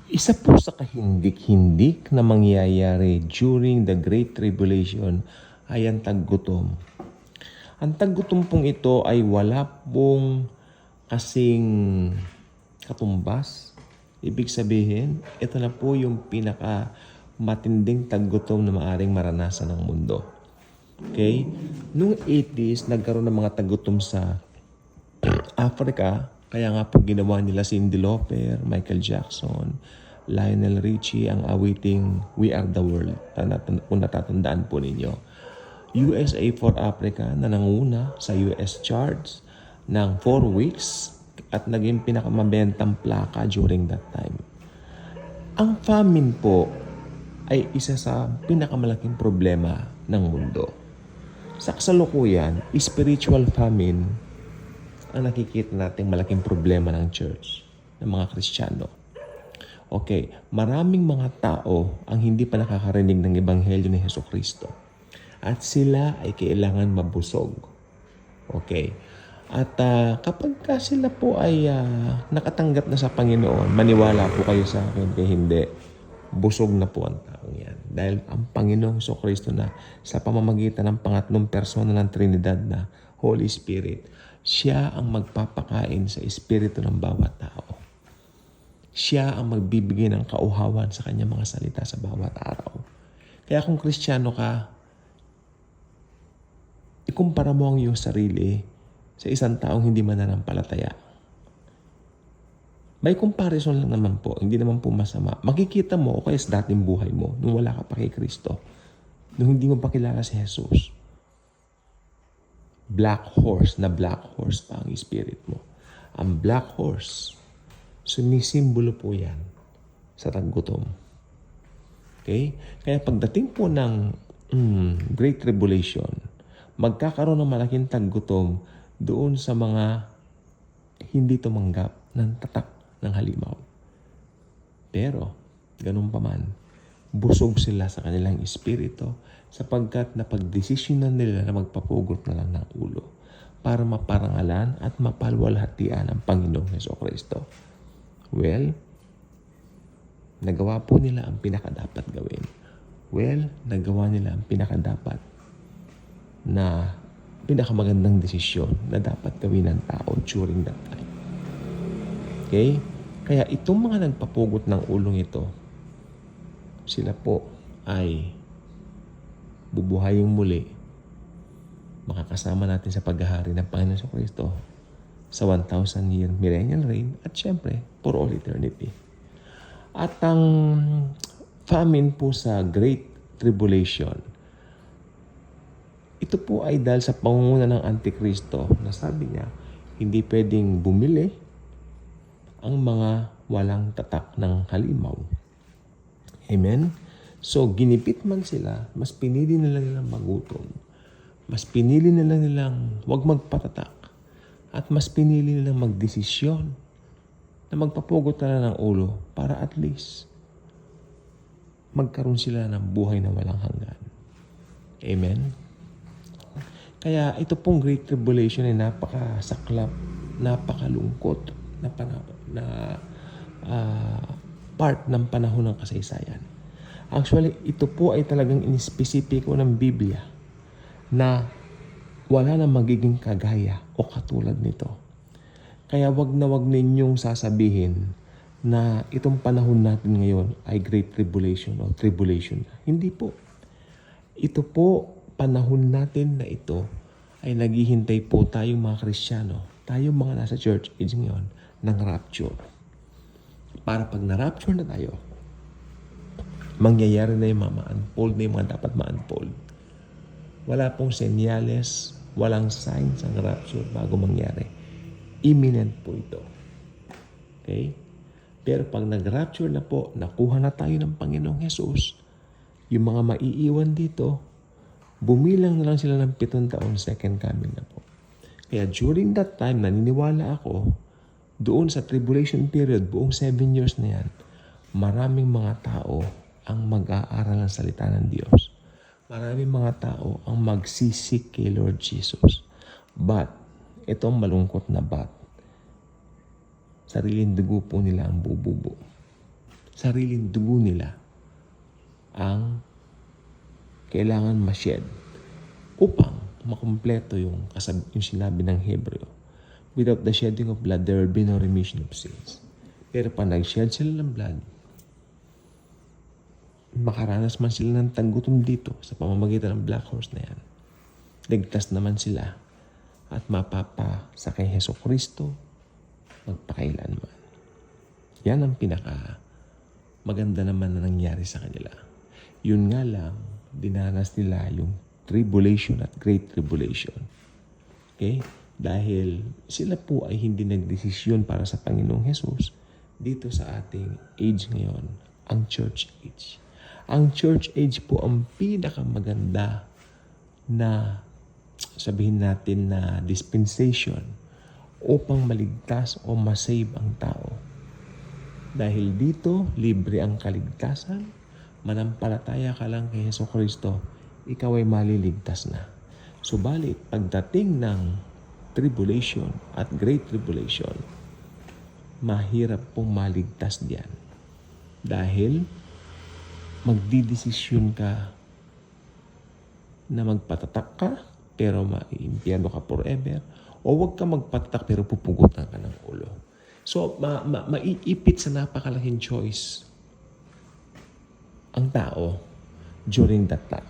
Isa po sa kahindik-hindik na mangyayari during the Great Tribulation ay ang taggutom. Ang taggutom pong ito ay wala pong kasing katumbas. Ibig sabihin, ito na po yung pinaka matinding taggutom na maaring maranasan ng mundo. Okay? Noong 80s, nagkaroon ng mga taggutom sa Africa. Kaya nga po ginawa nila Cyndi Lauper, Michael Jackson, Lionel Richie ang awiting We Are the World. Kung natatandaan po ninyo. USA for Africa na nanguna sa US charts ng 4 weeks at naging pinakamabentang plaka during that time. Ang famine po ay isa sa pinakamalaking problema ng mundo. Sa kasalukuyan, spiritual famine ang nakikita nating malaking problema ng church, ng mga Kristiyano. Okay, maraming mga tao ang hindi pa nakakarinig ng Ebanghelyo ni Jesucristo. At sila ay kailangan mabusog. Okay. At kapag sila po ay nakatanggap na sa Panginoon, maniwala po kayo sa akin kaya hindi, busog na po ang taong yan. Dahil ang Panginoong Jesucristo na sa pamamagitan ng pangatlong persona ng Trinidad na Holy Spirit, siya ang magpapakain sa espiritu ng bawat tao. Siya ang magbibigay ng kauhawan sa kanyang mga salita sa bawat araw. Kaya kung Kristiyano ka, ikumpara mo ang iyong sarili sa isang taong hindi mananampalataya. May comparison lang naman po, hindi naman po masama. Makikita mo o kaya sa dating buhay mo nung wala ka pa kay Kristo, nung hindi mo pa kilala si Jesus. Black horse pa ang spirit mo. Ang black horse, sumisimbolo po yan sa taggutom. Okay? Kaya pagdating po ng Great Tribulation, magkakaroon ng malaking taggutom doon sa mga hindi tumanggap ng tatak ng halimaw. Pero, ganun pa man, busog sila sa kanilang espiritu sapagkat napagdesisyonan nila na magpapugot na lang ng ulo para maparangalan at mapalwalhatian ang Panginoong Jesucristo. Well, nagawa po nila ang pinakadapat gawin. Well, nagawa nila ang pinakadapat na pinakamagandang desisyon na dapat gawin ng tao during that time. Okay? Kaya itong mga nagpapugot ng ulong ito, sila po ay bubuhaying muli, makakasama natin sa paghahari ng Panginoon sa Kristo sa 1,000-year millennial reign at syempre, for all eternity. At ang famine po sa Great Tribulation, ito po ay dahil sa pangunguna ng Antikristo na sabi niya, hindi pwedeng bumili ang mga walang tatak ng halimaw. Amen? So, ginipit man sila, mas pinili nila nilang magutom. Mas pinili nila nilang huwag magpatatak. At mas pinili nilang magdesisyon na magpapugot na ng ulo para at least magkaroon sila ng buhay na walang hanggan. Amen? Kaya ito pong Great Tribulation ay napakasaklap, napakalungkot na part ng panahon ng kasaysayan. Actually, ito po ay talagang inispesipiko ng Biblia na wala na magiging kagaya o katulad nito. Kaya wag na wag ninyong sasabihin na itong panahon natin ngayon ay Great Tribulation o Tribulation. Hindi po. Ito po, panahon natin na ito ay naghihintay po tayong mga Kristiyano, tayong mga nasa church age ngayon, ng rapture. Para pag na-rapture na tayo, mangyayari na yung mga ma-unfold na yung mga dapat ma-unfold. Wala pong senyales, walang signs ang rapture bago mangyari. Imminent po ito. Okay? Pero pag nag-rapture na po, nakuha na tayo ng Panginoong Jesus, yung mga maiiwan dito, bumilang na lang sila ng 7 taon, second coming na po. Kaya during that time, naniniwala ako, doon sa tribulation period, buong 7 years na yan, maraming mga tao ang mag-aaral ng salita ng Diyos. Maraming mga tao ang magsisik kay Lord Jesus. But, itong malungkot na but, sariling dugo po nila ang bububo. sariling dugo nila ang kailangan ma-shed upang makumpleto yung sinabi ng Hebreo. Without the shedding of blood, there will be no remission of sins. Pero pag nag-shed sila ng blood, makaranas man sila ng taggutom dito sa pamamagitan ng black horse na yan, ligtas naman sila at mapapa sa kay Hesus Kristo magpakailanman. Yan ang pinaka maganda naman na nangyari sa kanila. Yun nga lang, dinanas nila yung tribulation at great tribulation. Okay? Dahil sila po ay hindi nagdesisyon para sa Panginoong Hesus dito sa ating age ngayon, ang church age. Ang church age po ang pinakamaganda na sabihin natin na dispensation upang maligtas o masave ang tao. Dahil dito, libre ang kaligtasan, manampalataya ka lang kay Hesus Kristo, ikaw ay maliligtas na. Subalit, pagdating ng tribulation at great tribulation, mahirap pong maligtas diyan. Dahil magdidesisyon ka na magpatatak ka pero maiimpyerno ka forever, o huwag ka magpatatak pero pupugutan ka ng ulo. So, maiipit sa napakalaking choice ang tao during that time.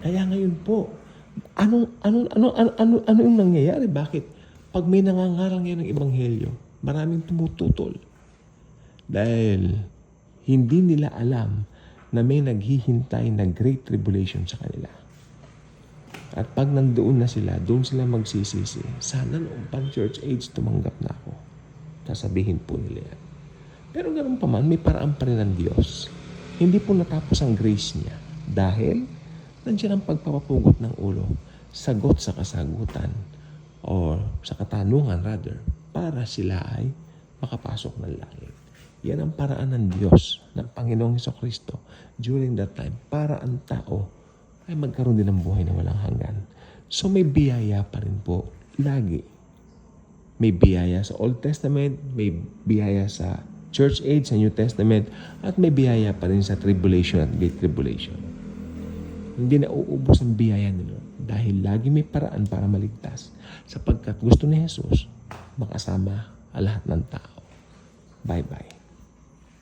Kaya ngayon po, ano yung nangyayari? Bakit? Pag may nangangaral ngayon ng Ebanghelyo, maraming tumututol. Dahil hindi nila alam na may naghihintay na great tribulation sa kanila. At pag nandoon na sila, doon sila magsisisi. Sana noong pan-church age tumanggap na ako. Sasabihin po nila yan. Pero ganoon pa man, may paraan pa rin ng Diyos. Hindi po natapos ang grace niya. Dahil nandiyan ang pagpapapugot ng ulo, sagot sa kasagutan, or sa katanungan rather, para sila ay makapasok ng langit. Yan ang paraan ng Diyos, ng Panginoong Hesukristo during that time, para ang tao ay magkaroon din ng buhay na walang hanggan. So may biyaya pa rin po, lagi. May biyaya sa Old Testament, may biyaya sa Church Age, sa New Testament, at may biyaya pa rin sa Tribulation at Great Tribulation. Hindi na uubos ang biyaya ni Lord dahil lagi may paraan para maligtas sapagkat gusto ni Jesus makasama ang lahat ng tao. Bye-bye.